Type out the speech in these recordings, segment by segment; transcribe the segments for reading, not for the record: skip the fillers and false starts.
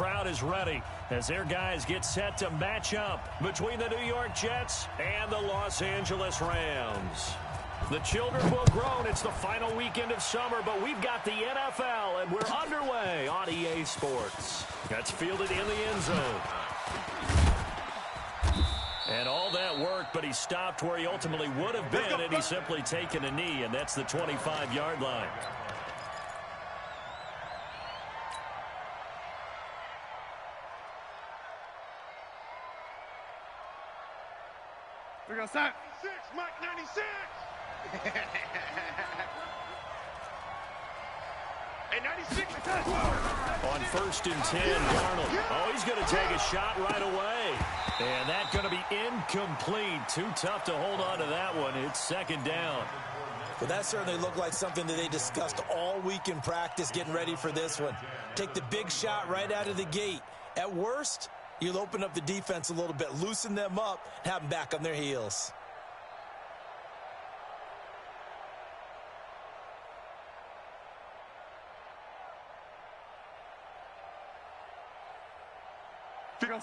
crowd is ready as their guys get set to match up between the New York Jets and the Los Angeles Rams. The children will groan. It's the final weekend of summer, but we've got the NFL, and we're underway on EA Sports. That's fielded in the end zone. And all that work, but he stopped where he ultimately would have been, and he's simply taken a knee, and that's the 25-yard line. We're going to start. 96, Mike 96. Hey, 96. On 1st and 10, Darnold. Oh, he's going to take a shot right away. And that's going to be incomplete. Too tough to hold on to that one. It's 2nd down. Well, that certainly looked like something that they discussed all week in practice, getting ready for this one. Take the big shot right out of the gate. At worst, you'll open up the defense a little bit, loosen them up, have them back on their heels.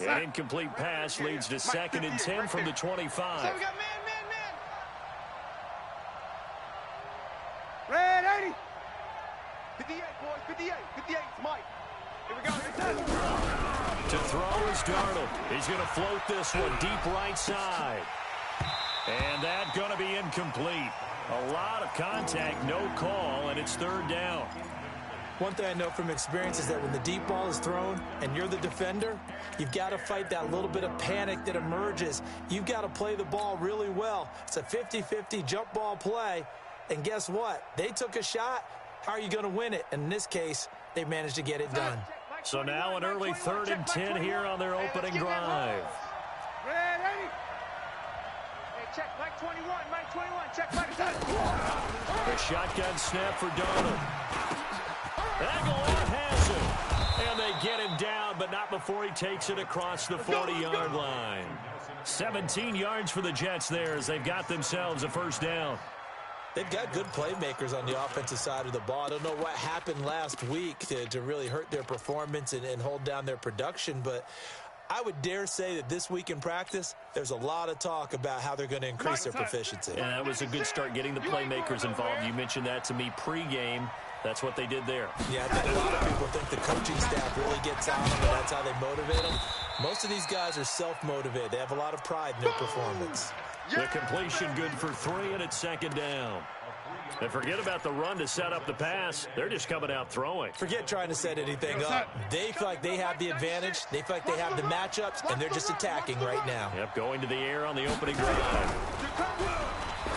An incomplete pass leads to 2nd and 10 from the 25. So we got man. Red 80. 58, boys, 58. 58, it's Mike. Here we go. To throw is Darnold. He's going to float this one deep right side. And that's going to be incomplete. A lot of contact, no call, and it's 3rd down. One thing I know from experience is that when the deep ball is thrown and you're the defender, you've got to fight that little bit of panic that emerges. You've got to play the ball really well. It's a 50-50 jump ball play. And guess what? They took a shot. How are you going to win it? In this case, they managed to get it done. So now an early 3rd and 10 here on their opening drive. Red 80. Hey, check Mike 21. Mike 21. Check Mike 21. The shotgun snap for Darnold. Aguilar has it. And they get him down, but not before he takes it across the 40-yard line. 17 yards for the Jets there as they've got themselves a 1st down. They've got good playmakers on the offensive side of the ball. I don't know what happened last week to really hurt their performance and hold down their production, but I would dare say that this week in practice, there's a lot of talk about how they're going to increase their proficiency. And that was a good start getting the playmakers involved. You mentioned that to me pregame. That's what they did there. Yeah, I think a lot of people think the coaching staff really gets on them, and that's how they motivate them. Most of these guys are self-motivated. They have a lot of pride in their performance. The completion good for 3, and it's 2nd down. And forget about the run to set up the pass. They're just coming out throwing. Forget trying to set anything up. They feel like they have the advantage. They feel like they have the matchups, and they're just attacking right now. Yep, going to the air on the opening drive.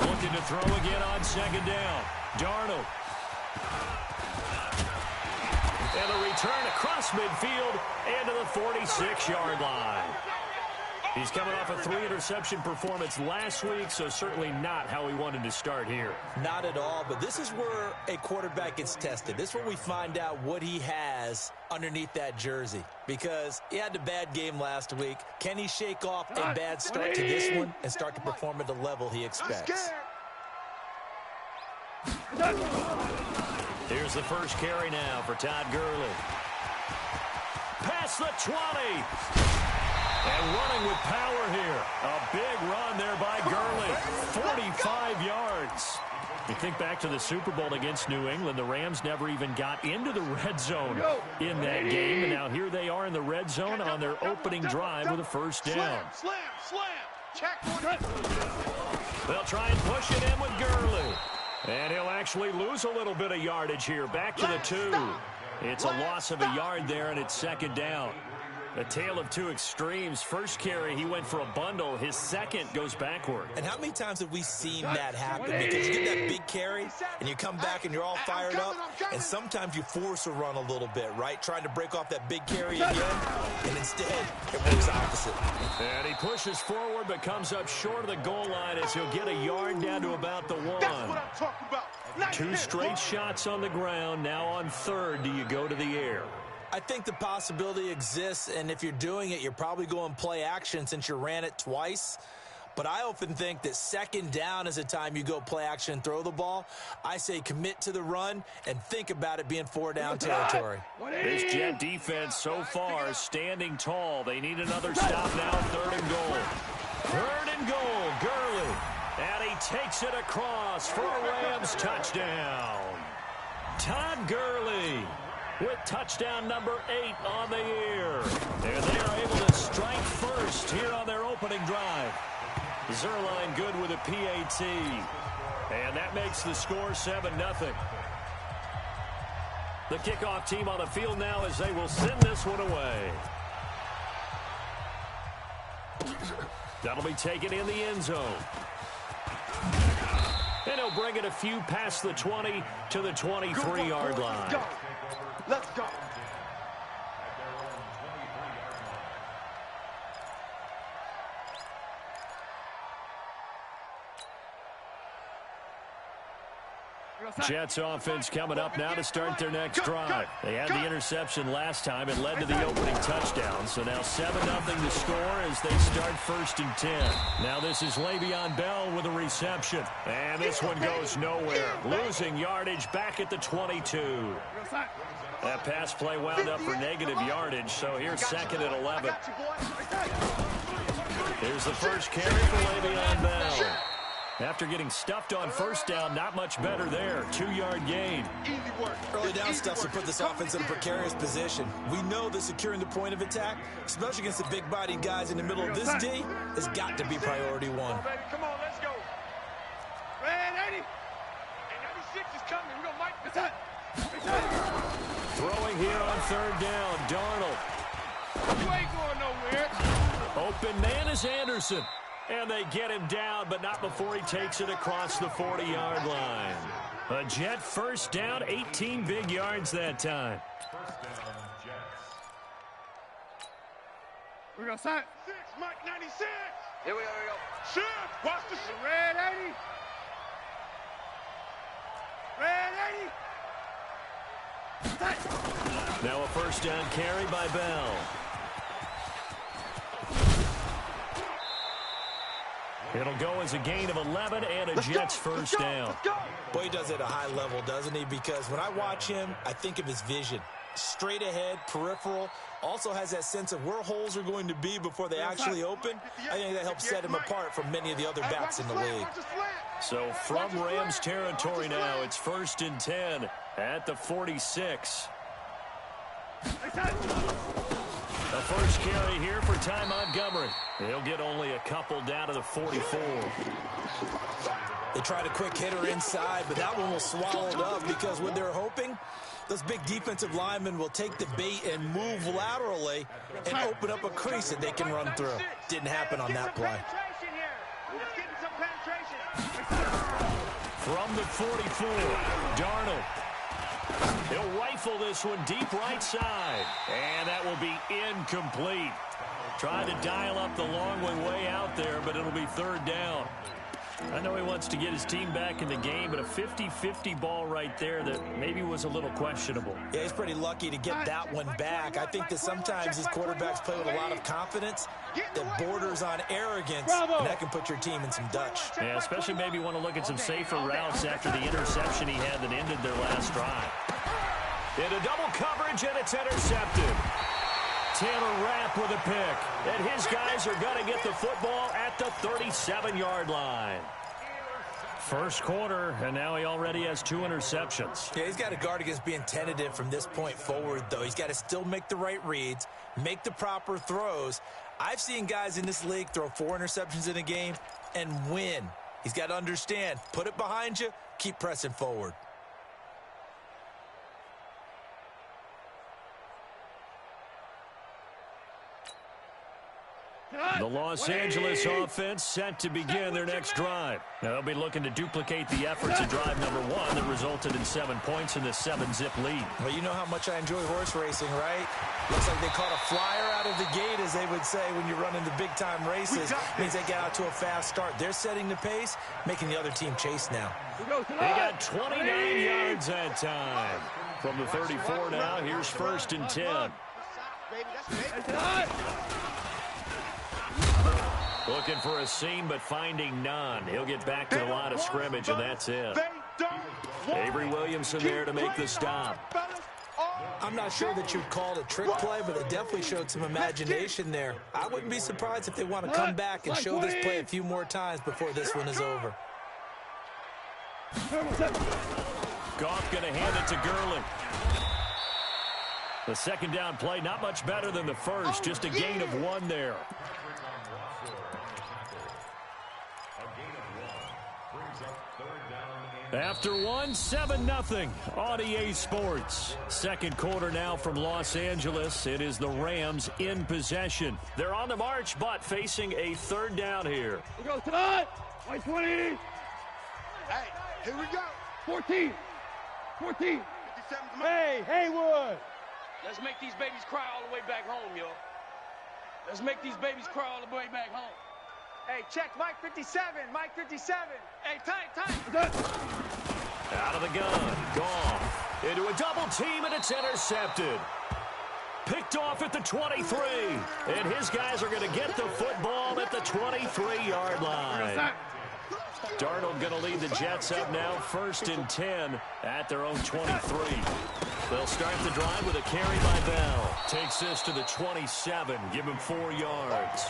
Looking to throw again on 2nd down. Darnold. And a return across midfield and to the 46-yard line. He's coming off a 3-interception performance last week, so certainly not how he wanted to start here. Not at all, but this is where a quarterback gets tested. This is where we find out what he has underneath that jersey, because he had a bad game last week. Can he shake off a bad start to this one and start to perform at the level he expects? Here's the first carry now for Todd Gurley. Past the 20. And running with power here. A big run there by Gurley. 45 yards. You think back to the Super Bowl against New England, the Rams never even got into the red zone in that game. And now here they are in the red zone on their opening drive with a 1st down. Slam. Check. They'll try and push it in with Gurley. And he'll actually lose a little bit of yardage here. Back to the 2. It's a loss of a yard there, and it's 2nd down. A tale of two extremes. First carry, he went for a bundle. His second goes backward. And how many times have we seen that happen? Because you get that big carry, and you come back and you're all fired up, and sometimes you force a run a little bit, right? Trying to break off that big carry again, and instead it works opposite. And he pushes forward but comes up short of the goal line as he'll get a yard down to about the 1. That's what I'm talking about. Two straight shots on the ground. Now on 3rd, do you go to the air? I think the possibility exists, and if you're doing it, you're probably going play action since you ran it twice. but I often think that second down is a time you go play action and throw the ball. I say commit to the run and think about it being 4-down territory. This Jet defense so far standing tall. They need another stop now, 3rd and goal. 3rd and goal, Gurley. And he takes it across for a Rams touchdown. Todd Gurley with touchdown number 8 on the year. And they are able to strike first here on their opening drive. Zerline good with a PAT. And that makes the score 7-0. The kickoff team on the field now as they will send this one away. That'll be taken in the end zone. And he'll bring it a few past the 20 to the 23-yard line. Let's go. Jets offense coming up now to start their next drive. They had the interception last time. It led to the opening touchdown. So now 7-0 to score as they start 1st and 10. Now this is Le'Veon Bell with a reception. And this one goes nowhere. Losing yardage back at the 22. That pass play wound up for negative yardage. So here's 2nd and 11. Here's the first carry for Le'Veon Bell. After getting stuffed on 1st down, not much better there. 2-yard gain. Early down stuff to put this offense in a precarious position. We know that securing the point of attack, especially against the big-bodied guys in the middle of this D, has got to be priority 1. Come on, let's go. Red 80. And 96 is coming. We're going to mic this up. Throwing here on 3rd down, Darnold. You ain't going nowhere. Open man is Anderson. And they get him down, but not before he takes it across the 40-yard line. A Jet 1st down, 18 big yards that time. We're going to sign. 6, Mike 96. Here we go, here we go. Shift. Watch the red 80. Red 80. Now a 1st down carry by Bell. It'll go as a gain of 11 and a Jets 1st down. Boy, he does it at a high level, doesn't he? Because when I watch him, I think of his vision. Straight ahead, peripheral, also has that sense of where holes are going to be before they actually open. I think that helps set him apart from many of the other backs in the league. So from Rams territory now, it's 1st and 10 at the 46. The first carry here for Ty Montgomery. He'll get only a couple down to the 44. They tried a quick hitter inside, but that one was swallowed up because when they're hoping, those big defensive linemen will take the bait and move laterally and open up a crease that they can run through. Didn't happen on that play. From the 44, Darnold. He'll rifle this one deep right side. And that will be incomplete. Trying to dial up the long way out there, but it'll be 3rd down. I know he wants to get his team back in the game, but a 50-50 ball right there that maybe was a little questionable. Yeah, he's pretty lucky to get that one back. I think that sometimes these quarterbacks play with a lot of confidence that borders on arrogance, and that can put your team in some Dutch. Yeah, especially maybe want to look at some safer routes after the interception he had that ended their last drive. Into double coverage, and it's intercepted. Taylor Rapp with a pick, and his guys are going to get the football at the 37-yard line. First quarter, and now he already has 2 interceptions. Yeah, he's got to guard against being tentative from this point forward, though. He's got to still make the right reads, make the proper throws. I've seen guys in this league throw 4 interceptions in a game and win. He's got to understand, put it behind you, keep pressing forward. The Los Angeles offense set to begin their next drive. Now they'll be looking to duplicate the efforts of drive number 1 that resulted in 7 points in the 7-zip lead. Well, you know how much I enjoy horse racing, right? Looks like they caught a flyer out of the gate, as they would say when you're running the big-time races. Means they get out to a fast start. They're setting the pace, making the other team chase now. They got 29 yards that time. From the 34 now, here's 1st and 10. Looking for a seam, but finding none. He'll get back to the line of scrimmage, and that's it. Avery Williamson there to make the stop. I'm not sure that you'd call it a trick play, but they definitely showed some imagination there. I wouldn't be surprised if they want to come back and show this play a few more times before this one is over. Goff going to hand it to Gurley. The second down play, not much better than the first, just a gain of 1 there. After 1, 7-0 on EA Sports. Second quarter now from Los Angeles. It is the Rams in possession. They're on the march, but facing a third down here. We go tonight. 20. Hey, here we go. 14. Hey, Haywood. Let's make these babies cry all the way back home, yo. Let's make these babies cry all the way back home. Hey, check Mike 57. Mike 57. Hey, time. Out of the gun. Goff into a double team, and it's intercepted. Picked off at the 23. And his guys are going to get the football at the 23-yard line. Darnold going to lead the Jets up now, 1st and 10 at their own 23. They'll start the drive with a carry by Bell. Takes this to the 27. Give him 4 yards.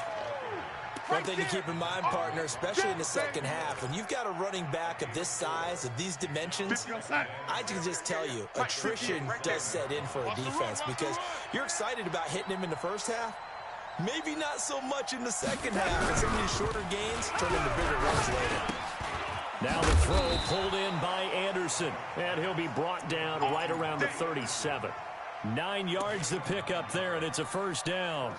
One thing to keep in mind, partner, especially in the second half, when you've got a running back of this size, of these dimensions, I can just tell you, attrition does set in for a defense because you're excited about hitting him in the first half. Maybe not so much in the second half, and some of these shorter gains turn into bigger runs later. Now the throw pulled in by Anderson, and he'll be brought down right around the 37. 9 yards to pick up there, and it's a first down.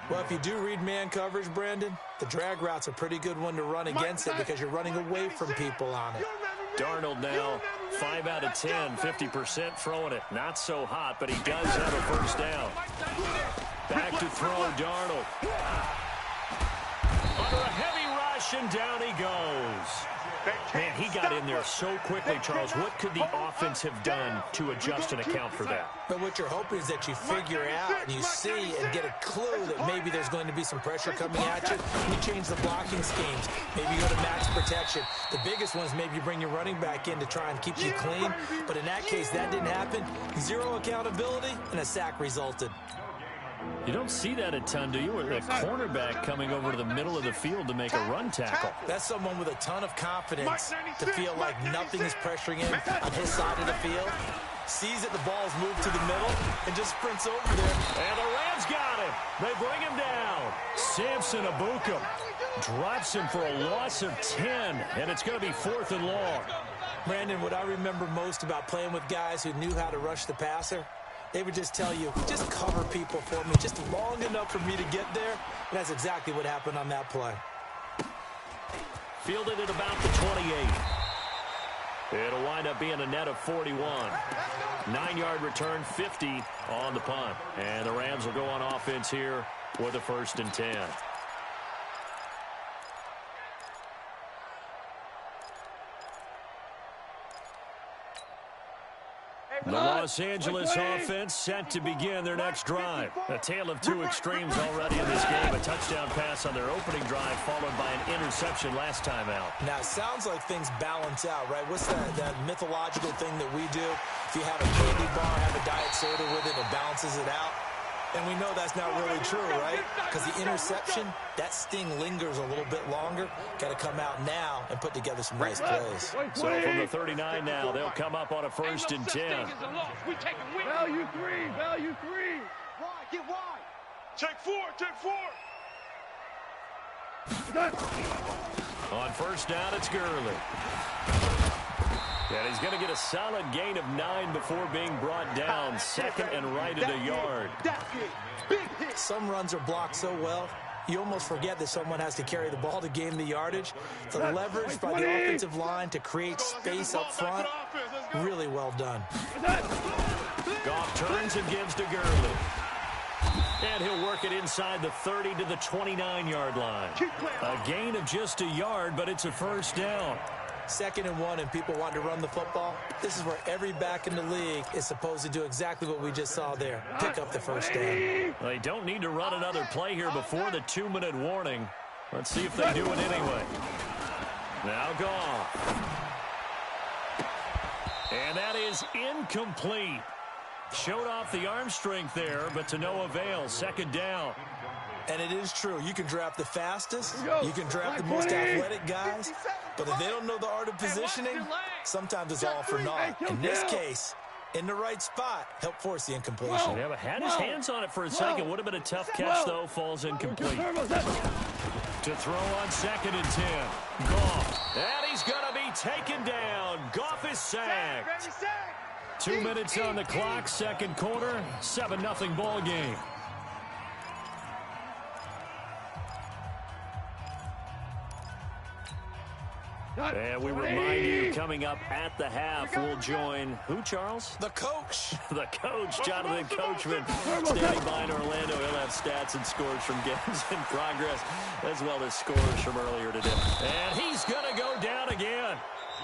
Well, if you do read man coverage, Brandon, the drag route's a pretty good one to run against it because you're running away from people on it. Darnold now 5 out of 10, 50% throwing it. Not so hot, but he does have a first down. Back to throw, Darnold. Under a heavy rush, and down he goes. Man, he got in there so quickly, Charles. What could the offense have done to adjust and account for that? But what you're hoping is that you figure out and you see and get a clue that maybe there's going to be some pressure coming at you. You change the blocking schemes. Maybe you go to max protection. The biggest one is maybe you bring your running back in to try and keep you clean. But in that case, that didn't happen. 0 accountability, and a sack resulted. You don't see that a ton, do you? With a cornerback coming over to the middle of the field to make a run tackle. That's someone with a ton of confidence to feel like nothing is pressuring him on his side of the field. Sees that the ball's moved to the middle and just sprints over there. And the Rams got him. They bring him down. Samson Abuka drops him for a loss of 10, and it's going to be 4th and long. Brandon, what I remember most about playing with guys who knew how to rush the passer, they would just tell you, just cover people for me, just long enough for me to get there. And that's exactly what happened on that play. Fielded at about the 28. It'll wind up being a net of 41. 9-yard return, 50 on the punt. And the Rams will go on offense here with a 1st and 10. The Los Angeles offense set to begin their next drive. A tale of 2 extremes already in this game. A touchdown pass on their opening drive, followed by an interception last time out. Now, it sounds like things balance out, right? What's that mythological thing that we do? If you have a candy bar, have a diet soda with it, it balances it out. And we know that's not really true, right? Because the interception, that sting lingers a little bit longer. Got to come out now and put together some nice plays. So from the 39 now, they'll come up on a 1st and 10. Value 3. Wide, get wide. Check 4. On 1st down, it's Gurley. And he's going to get a solid gain of 9 before being brought down. 2nd and right at a yard. Some runs are blocked so well, you almost forget that someone has to carry the ball to gain the yardage. The leverage by the offensive line to create space up front, really well done. Goff turns and gives to Gurley. And he'll work it inside the 30 to the 29-yard line. A gain of just a yard, but it's a 1st down. 2nd and 1 and people want to run the football. This is where every back in the league is supposed to do exactly what we just saw there. Pick up the 1st down. They don't need to run another play here before the 2-minute warning. Let's see if they do it anyway. Now gone. And that is incomplete. Showed off the arm strength there, but to no avail. Second down. And it is true. You can draft the fastest. You can draft the most athletic guys. But if they don't know the art of positioning, sometimes it's all for naught. In this case, in the right spot, help force the incompletion. Yeah, but had his hands on it for a second. Would have been a tough catch, though. Falls incomplete. To throw on 2nd and 10. Goff. And he's going to be taken down. Goff is sacked. 2 minutes on the clock, second quarter, 7-0 ball game. And we remind you, coming up at the half, we'll join who, Charles? The coach. The coach, Jonathan Coachman, standing by in Orlando. He'll have stats and scores from games in progress, as well as scores from earlier today. And he's going to go down again.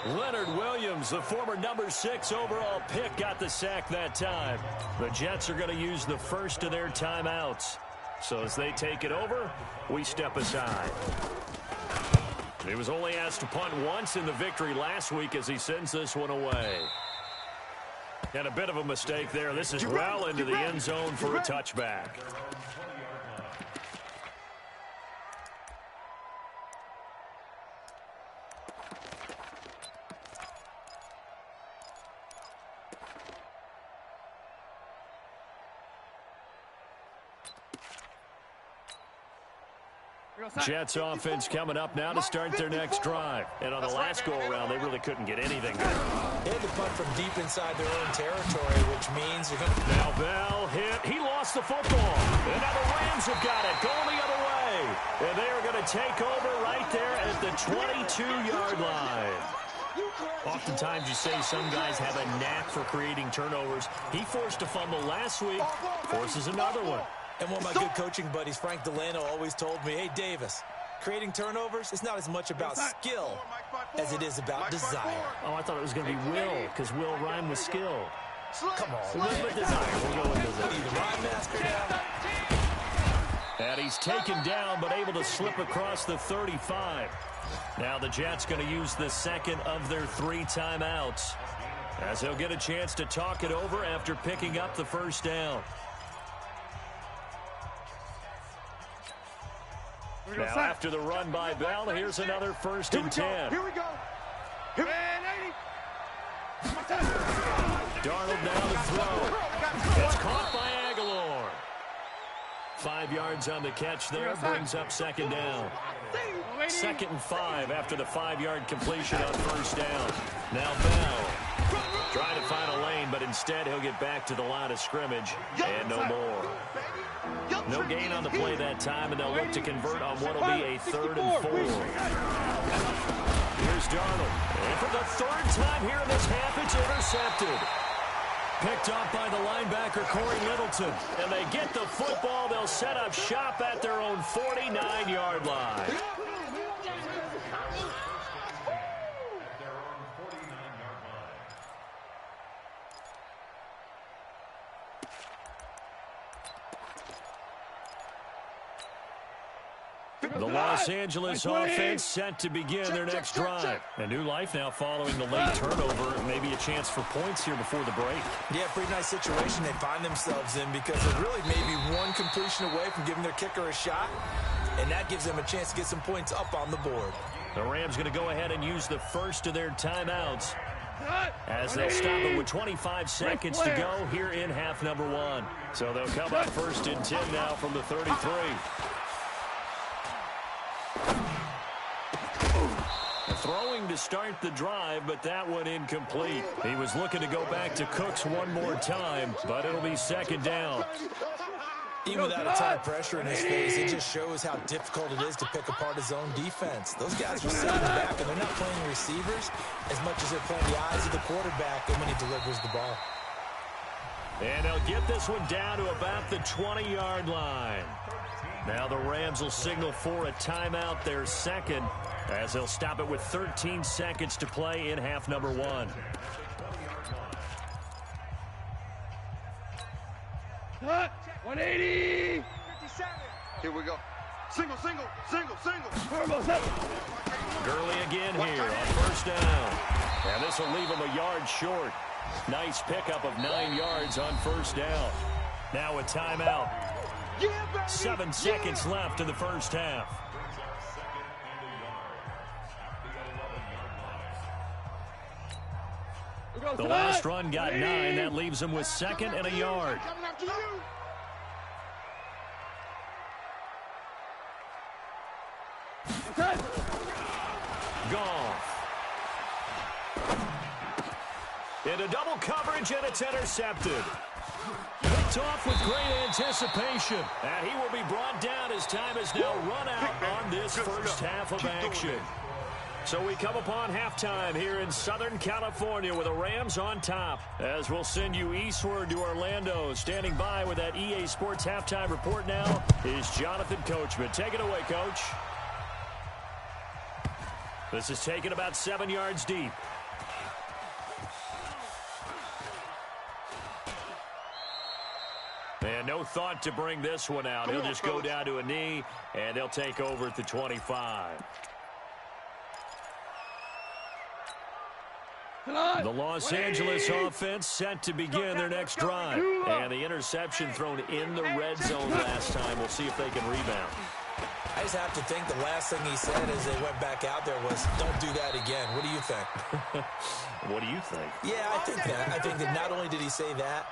Leonard Williams, the former number 6 overall pick, got the sack that time. The Jets are going to use the first of their timeouts. So as they take it over, we step aside. He was only asked to punt once in the victory last week as he sends this one away. And a bit of a mistake there. This is well into the end zone for a touchback. Jets offense coming up now to start their next drive. And on the last go-around, they really couldn't get anything going. They had to punt from deep inside their own territory, which means you're going to... Now Bell hit. He lost the football. And now the Rams have got it. Going the other way. And they are going to take over right there at the 22-yard line. Oftentimes you say some guys have a knack for creating turnovers. He forced a fumble last week. Forces another one. And one of my good coaching buddies, Frank Delano, always told me, hey, Davis, creating turnovers is not as much about skill as it is about desire. Oh, I thought it was going to be will, because will rhyme with skill. Come on. We'll go with desire. We'll go with desire. The rhyme master now. And he's taken down, but able to slip across the 35. Now the Jets going to use the second of their 3 timeouts, as he'll get a chance to talk it over after picking up the first down. Now, after the run by Bell, here's another 1st and 10. Here we go. Darnold now to throw. It's caught by Aguilar. 5 yards on the catch there, brings up 2nd down. 2nd and 5 after the 5-yard completion on 1st down. Now Bell trying to find a lane, but instead he'll get back to the line of scrimmage and no more. No gain on the play that time, and they'll look to convert on what will be a 3rd and 4. Here's Darnold. And for the 3rd time here in this half, it's intercepted. Picked off by the linebacker, Corey Littleton. And they get the football. They'll set up shop at their own 49-yard line. The Los Angeles offense set to begin their next drive. A new life now following the late turnover. Maybe a chance for points here before the break. Yeah, pretty nice situation they find themselves in, because they're really maybe one completion away from giving their kicker a shot, and that gives them a chance to get some points up on the board. The Rams going to go ahead and use the first of their timeouts, as they'll stop it with 25 seconds to go here in half number 1. So they'll come up 1st and 10 now from the 33. Throwing to start the drive, but that one incomplete. He was looking to go back to Cooks one more time, but it'll be 2nd down. Even without a ton of pressure in his face, it just shows how difficult it is to pick apart his own defense. Those guys are sitting back, and they're not playing receivers as much as they're playing the eyes of the quarterback when he delivers the ball. And they'll get this one down to about the 20-yard line. Now the Rams will signal for a timeout, their 2nd, as they'll stop it with 13 seconds to play in half number 1. 180. 57. Here we go. Single. Gurley again here on first down. And this will leave him a yard short. Nice pickup of 9 yards on first down. Now a timeout. 7 seconds left in the first half. The last run got 9. That leaves him with 2nd and a yard. Goff. Into double coverage, and it's intercepted. Picked off with great anticipation. And he will be brought down as time has now run out on this first half of action. So we come upon halftime here in Southern California with the Rams on top. As we'll send you eastward to Orlando. Standing by with that EA Sports halftime report now is Jonathan Coachman. Take it away, Coach. This is taken about 7 yards deep. And no thought to bring this one out. He'll just go down to a knee, and they'll take over at the 25. The Los Angeles offense set to begin their next drive. And the interception thrown in the red zone last time. We'll see if they can rebound. I just have to think the last thing he said as they went back out there was, don't do that again. What do you think? What do you think? Yeah, I think that. I think that not only did he say that,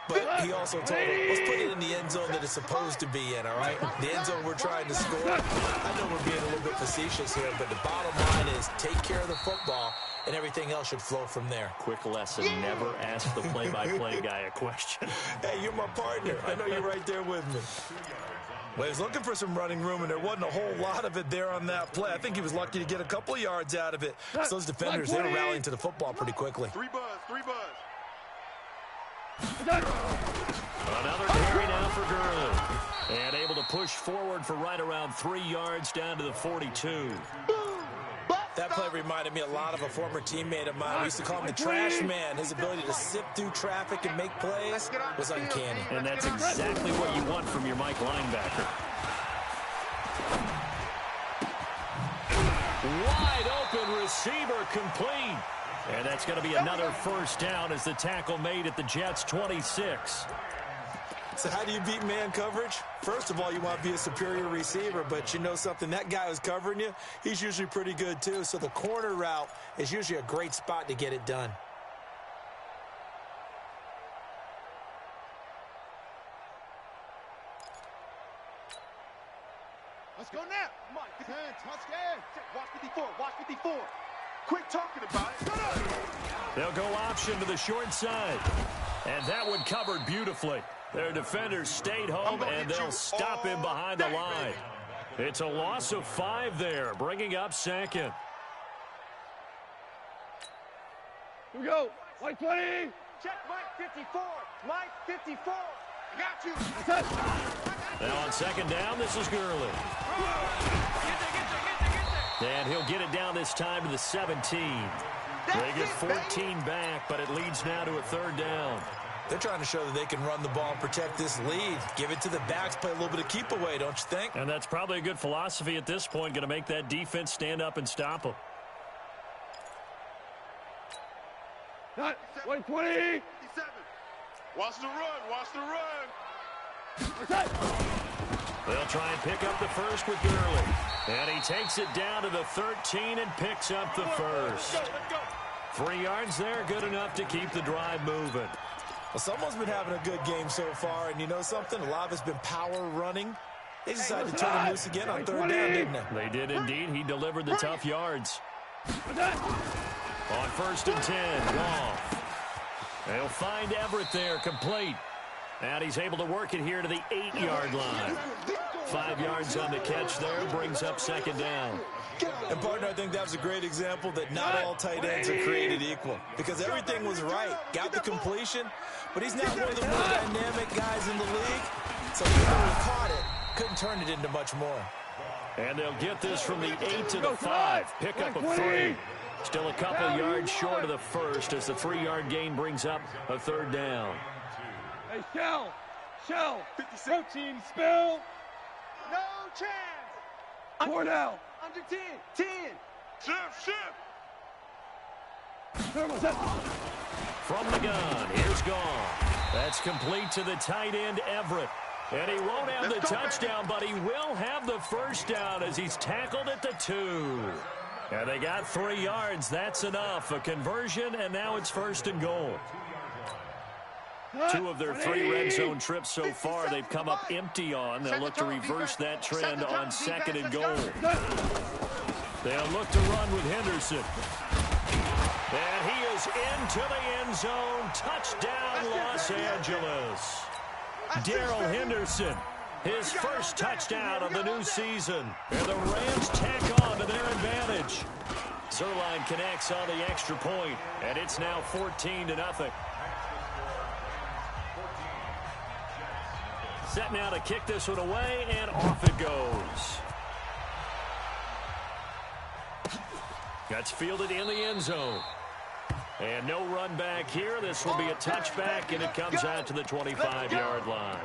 but he also told him, let's put it in the end zone that it's supposed to be in, all right? The end zone we're trying to score. I know we're being a little bit facetious here, but the bottom line is take care of the football, and everything else should flow from there. Quick lesson, never ask the play-by-play guy a question. Hey, you're my partner. I know you're right there with me. Well, he was looking for some running room, and there wasn't a whole lot of it there on that play. I think he was lucky to get a couple of yards out of it. So those defenders, they were rallying to the football pretty quickly. 3 buzz. Another carry now for Gurley. And able to push forward for right around 3 yards down to the 42. That play reminded me a lot of a former teammate of mine. We used to call him the trash man. His ability to sift through traffic and make plays was uncanny. And that's exactly what you want from your Mike linebacker. Wide open receiver complete. And that's going to be another first down as the tackle made at the Jets' 26. So how do you beat man coverage? First of all, you want to be a superior receiver, but you know something, that guy who's covering you, he's usually pretty good too. So the corner route is usually a great spot to get it done. Let's go now. Come on, 10, touchdown. Watch 54. Quit talking about it. Shut up. They'll go option to the short side. And that one covered beautifully. Their defenders stayed home, and they'll stop him behind the line. It's a loss of 5 there, bringing up 2nd. Here we go. Mike 20. Check Mike 54. Mike 54. I got you. Now on 2nd down, this is Gurley. And he'll get it down this time to the 17. They get 14 back, but it leads now to a 3rd down. They're trying to show that they can run the ball and protect this lead. Give it to the backs, play a little bit of keep away, don't you think? And that's probably a good philosophy at this point, going to make that defense stand up and stop them. Not 120. Watch the run. They'll try and pick up the first with Gurley. And he takes it down to the 13 and picks up the first. 3 yards there, good enough to keep the drive moving. Well, someone's been having a good game so far, and you know something? A lot of it's been power running. They decided to turn him loose again on 3rd down, didn't they? They did indeed. He delivered the tough yards. On 1st and 10, Goff. They'll find Everett there, complete. And he's able to work it here to the 8-yard line. 5 yards on the catch there, brings up 2nd down. And, partner, I think that was a great example that not all tight ends are created equal. Because everything was right. Got the completion, but he's not one of the more dynamic guys in the league. So even though he caught it, couldn't turn it into much more. And they'll get this from the 8 to the 5. Pick up a 3. Still a couple yards short of the first as the 3-yard gain brings up a 3rd down. Hey, Shell. Protein spill. No chance. Cornell. Under 10. 10. Shift. From the gun, here's gone. That's complete to the tight end, Everett. And he won't have the touchdown, but he will have the first down as he's tackled at the 2. And they got 3 yards. That's enough. A conversion, and now it's 1st and goal. 2 of their 3 red zone trips so far they've come up empty on. They'll look to reverse that trend on 2nd and goal. They'll look to run with Henderson. And he is into the end zone. Touchdown, Los Angeles. Darrell Henderson, his first touchdown of the new season. And the Rams tack on to their advantage. Zerline connects on the extra point, and it's now 14-0. Set now to kick this one away, and off it goes. That's fielded in the end zone. And no run back here. This will be a touchback, and it comes out to the 25-yard line.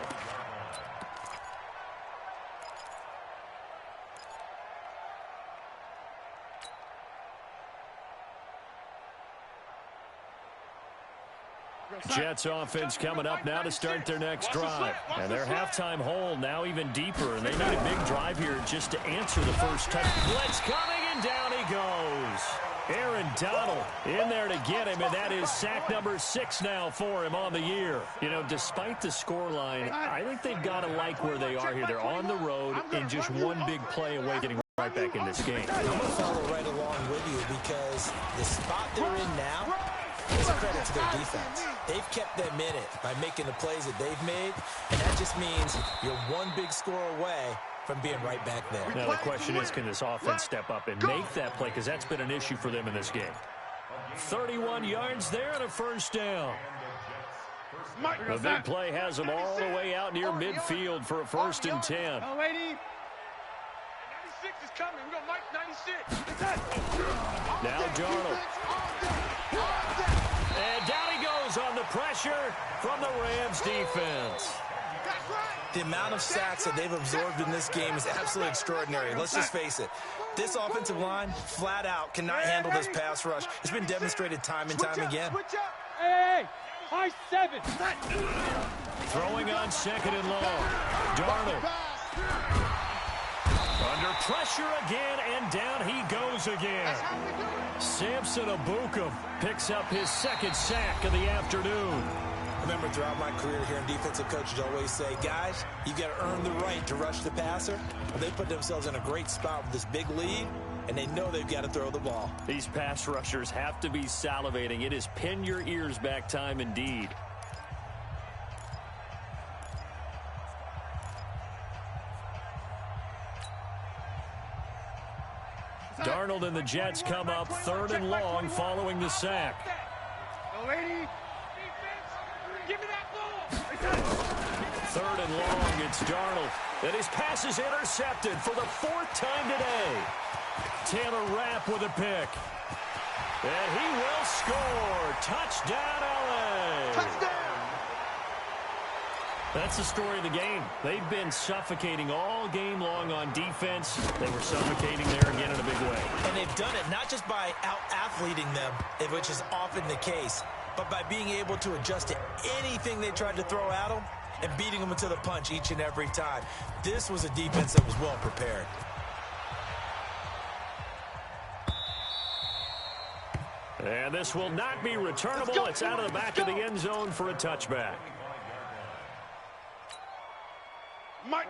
Jets offense coming up now to start their next drive. And their halftime hole now even deeper, and they need a big drive here just to answer the first touch. Blitz coming, and down he goes. Aaron Donald in there to get him, and that is sack number 6 now for him on the year. You know, despite the scoreline, I think they've got to like where they are here. They're on the road and just one big play away getting right back in this game. I'm going to follow right along with you because the spot they're in now is a credit to their defense. They've kept them in it by making the plays that they've made, and that just means you're one big score away from being right back there. Now the question is, can this offense step up and make that play? Because that's been an issue for them in this game. 31 yards there and a first down. The big play has them all the way out near midfield for a 1st and 10. Oh, 80. 96 is coming. We got Mike 96. Now Darnold. And down he goes on the pressure from the Rams defense. The amount of sacks that they've absorbed in this game is absolutely extraordinary. Let's just face it. This offensive line, flat out, cannot handle this pass rush. It's been demonstrated time and time again. Hey, high 7. Throwing on 2nd and long. Darnold. Under pressure again, and down he goes again. Samson Ebukam picks up his 2nd sack of the afternoon. I remember throughout my career here in defensive coaches always say, guys, you got to earn the right to rush the passer. Well, they put themselves in a great spot with this big lead, and they know they've got to throw the ball. These pass rushers have to be salivating. It is pin your ears back time indeed. Darnold and the Jets come up 3rd and long following the sack. Go 80. Give me that ball. 3rd and long, it's Darnold. And his pass is intercepted for the 4th time today. Taylor Rapp with a pick. And he will score. Touchdown, LA. Touchdown. That's the story of the game. They've been suffocating all game long on defense. They were suffocating there again in a big way. And they've done it not just by out-athleting them, which is often the case, but by being able to adjust to anything they tried to throw at them and beating them to the punch each and every time. This was a defense that was well prepared. And this will not be returnable. It's out of the back of the end zone for a touchback.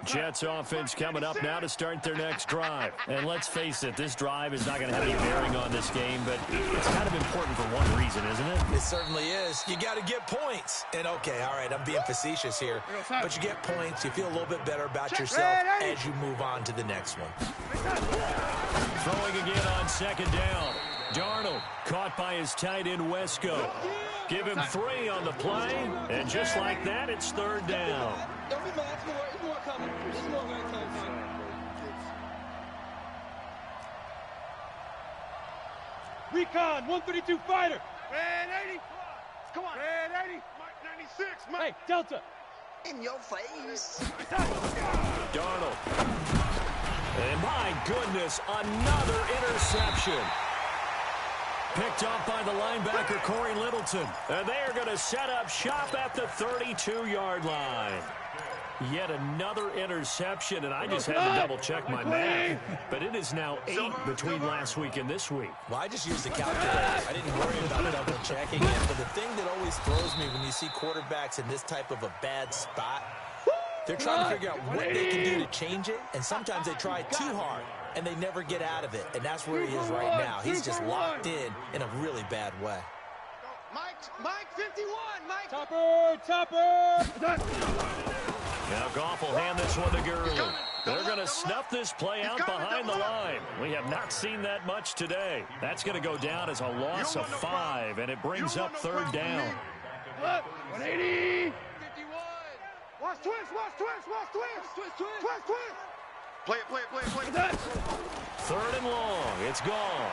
Jets offense coming up now to start their next drive. And let's face it, this drive is not going to have any bearing on this game, but it's kind of important for one reason, isn't it? It certainly is. You got to get points. And, okay, all right, I'm being facetious here. But you get points. You feel a little bit better about yourself as you move on to the next one. Throwing again on 2nd down. Darnold caught by his tight end, Wesco. Give him 3 on the play, and just like that, it's 3rd down. Don't be mad. There's more coming. There's more going to come. Recon, 132 fighter. Red 80. Come on. Red 80. Mike 96. Mike. Hey, Delta. In your face. Darnold goodness, another interception. Picked off by the linebacker, Corey Littleton. And they are going to set up shop at the 32-yard line. Yet another interception, and I just had to double-check my math. But it is now 8 between last week and this week. Well, I just used the calculator. I didn't worry about double-checking it. But the thing that always throws me when you see quarterbacks in this type of a bad spot, they're trying to figure out what they can do to change it, and sometimes they try too hard, and they never get out of it. And that's where he is right now. He's just locked in a really bad way. Mike 51, Mike. Topper. Now Goff will hand this one to Gurley. They're going to snuff this play out behind the line. We have not seen that much today. That's going to go down as a loss of 5, and it brings up 3rd down. 180. 51. Watch twist. Play it. 3rd and long. It's gone.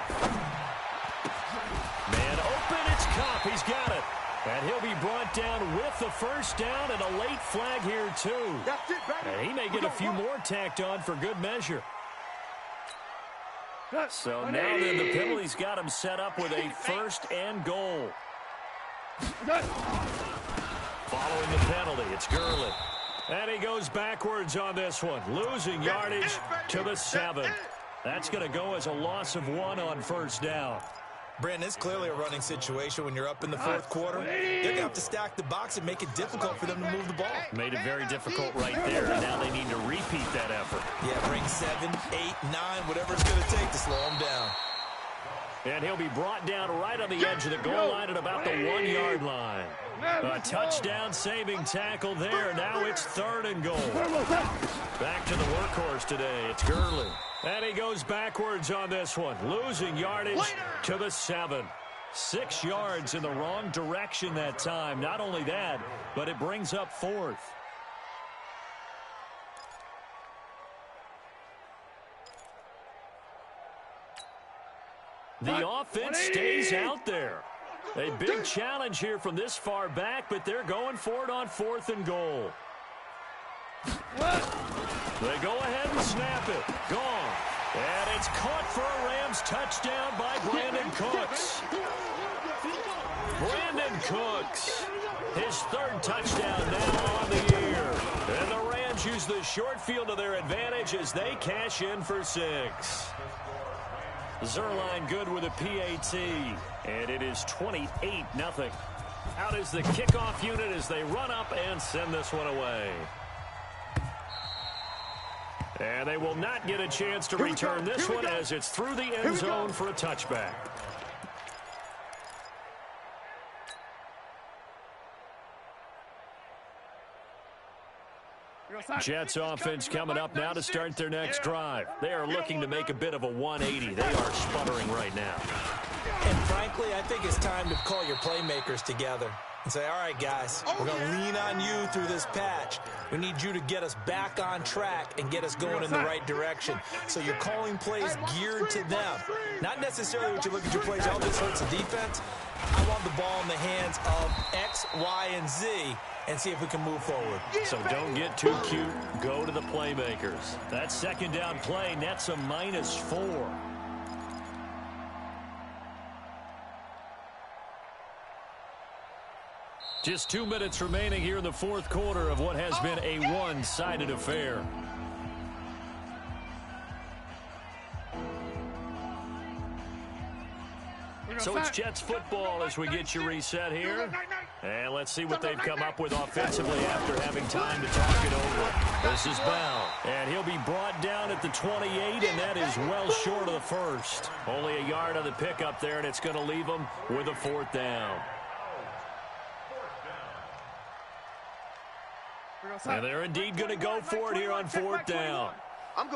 Man open. It's Kupp. He's got it. And he'll be brought down with the 1st down and a late flag here, too. That's it, baby. And he may get a few more tacked on for good measure. So now then the penalty's got him set up with a 1st and goal. Following the penalty, it's Gurley. And he goes backwards on this one, losing yardage to the 7. That's going to go as a loss of 1 on 1st down. Brandon, it's clearly a running situation when you're up in the 4th quarter. They're going to have to stack the box and make it difficult for them to move the ball. Made it very difficult right there, and now they need to repeat that effort. Yeah, bring 7, 8, 9, whatever it's going to take to slow them down. And he'll be brought down right on the edge of the goal line at about the 1-yard line. A touchdown-saving tackle there. Now it's 3rd and goal. Back to the workhorse today. It's Gurley. And he goes backwards on this one, losing yardage to the 7. 6 yards in the wrong direction that time. Not only that, but it brings up 4th. The offense stays out there. A big challenge here from this far back, but they're going for it on 4th and goal. They go ahead and snap it. Gone. And it's caught for a Rams touchdown by Brandon Cooks. Brandon Cooks, his 3rd touchdown now on the year. And the Rams use the short field to their advantage as they cash in for 6. Zerline good with a PAT, and it is 28-0. Out is the kickoff unit as they run up and send this one away. And they will not get a chance to return this one as it's through the end zone for a touchback. Jets offense coming up now to start their next drive. They are looking to make a bit of a 180. They are sputtering right now. And frankly, I think it's time to call your playmakers together and say, all right, guys, we're going to lean on you through this patch. We need you to get us back on track and get us going in the right direction. So you're calling plays geared to them. Not necessarily what you look at your plays, oh, this hurts the defense. I want the ball in the hands of X, Y, and Z and see if we can move forward. So don't get too cute. Go to the playmakers. That 2nd down play nets a -4. Just 2 minutes remaining here in the 4th quarter of what has been a one-sided affair. So it's Jets football as we get you reset here. And let's see what they've come up with offensively after having time to talk it over. This is Bell, and he'll be brought down at the 28, and that is well short of the 1st. Only a yard on the pickup there, and it's going to leave them with a 4th down. And they're indeed going to go for it here on 4th down.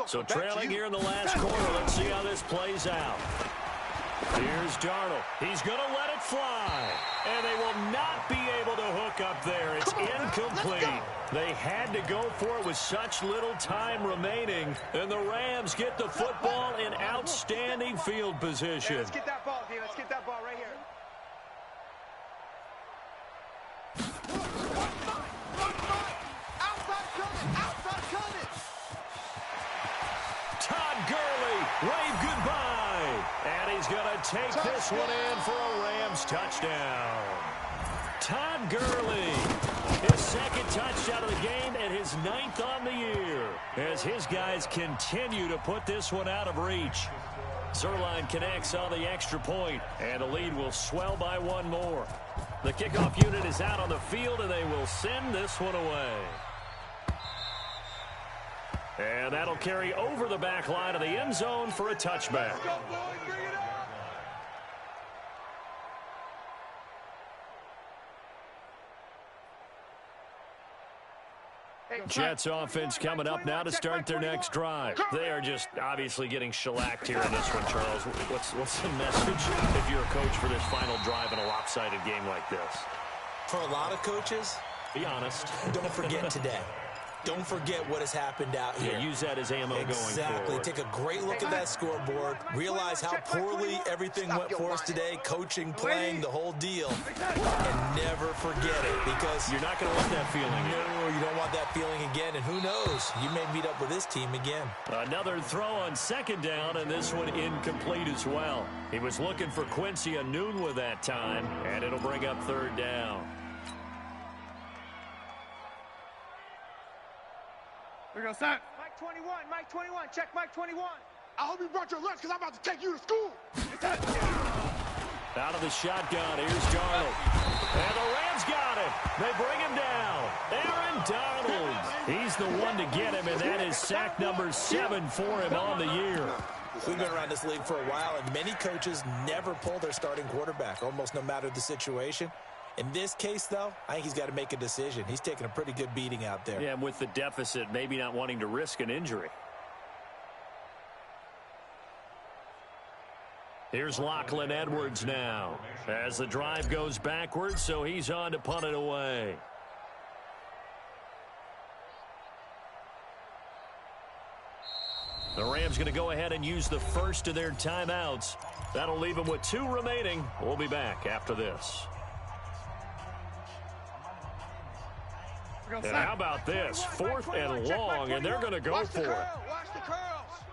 So trailing here in the last quarter. Let's see how this plays out. Here's Darnold. He's going to let it fly. And they will not be able to hook up there. It's incomplete. They had to go for it with such little time remaining. And the Rams get the football in outstanding field position. Let's get that ball, D. Let's get that ball right here. Todd Gurley Wave goodbye. And he's going to take this one in for a Rams touchdown. Todd Gurley, his second touchdown of the game and his 9th on the year, as his guys continue to put this one out of reach. Zerline connects on the extra point, and the lead will swell by one more. The kickoff unit is out on the field, and they will send this one away. And that'll carry over the back line of the end zone for a touchback. Jets offense coming up now to start their next drive. They are just obviously getting shellacked here in this one, Charles. What's the message if you're a coach for this final drive in a lopsided game like this? For a lot of coaches, be honest. Don't forget today. Don't forget what has happened out here. Yeah, use that as ammo going forward. Exactly. Take a great look at that scoreboard. Realize how poorly everything went for us today. Coaching, playing, the whole deal. And never forget it, because you're not going to want that feeling. No, you don't want that feeling again. And who knows? You may meet up with this team again. Another throw on second down, and this one incomplete as well. He was looking for Quincy Enunwa that time, and it'll bring up third down. We're going to start. Mike 21, Mike 21, check Mike 21. I hope you brought your lunch because I'm about to take you to school. Out of the shotgun, here's Darnold. And the Rams got him. They bring him down. Aaron Donald. He's the one to get him, and that is sack number 7 for him on the year. We've been around this league for a while, and many coaches never pull their starting quarterback, almost no matter the situation. In this case, though, I think he's got to make a decision. He's taking a pretty good beating out there. Yeah, and with the deficit, maybe not wanting to risk an injury. Here's Lachlan Edwards now as the drive goes backwards, so he's on to punt it away. The Rams going to go ahead and use the first of their timeouts. That'll leave them with 2 remaining. We'll be back after this. And how about this? 4th and long, and they're going to go for it. Watch the curls.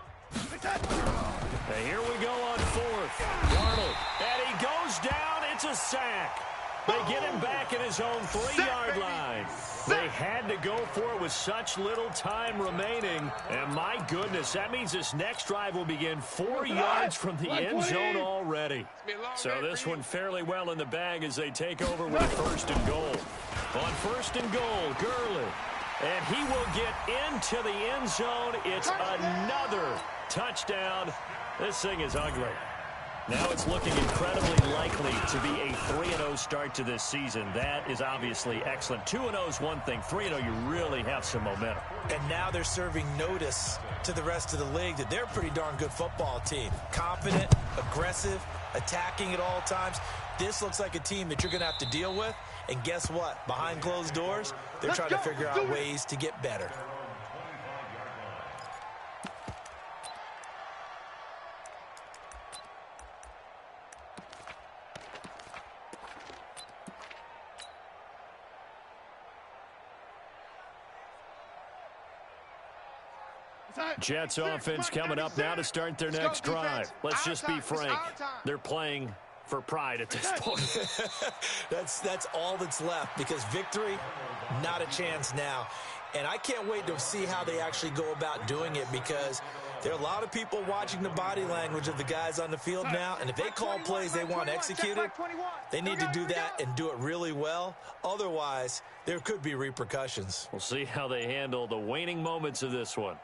And here we go on 4th. Darnold, and he goes down. It's a sack. They get him back at his own 3-yard line. They had to go for it with such little time remaining. And my goodness, that means this next drive will begin 4 yards from the end zone already. So this one fairly well in the bag as they take over with a 1st and goal. On 1st and goal, Gurley. And he will get into the end zone. It's another touchdown. This thing is ugly. Now it's looking incredibly likely to be a 3-0 start to this season. That is obviously excellent. 2-0 is one thing. 3-0, you really have some momentum. And now they're serving notice to the rest of the league that they're a pretty darn good football team. Confident, aggressive, attacking at all times. This looks like a team that you're going to have to deal with. And guess what? Behind closed doors, they're trying to figure out ways to get better. Jets offense coming up now to start their next drive. Let's just be frank. They're playing for pride at this point. That's all that's left, because victory, not a chance now. And I can't wait to see how they actually go about doing it, because there are a lot of people watching the body language of the guys on the field now, and if they call plays they want executed, they need to do that and do it really well. Otherwise, there could be repercussions. We'll see how they handle the waning moments of this one.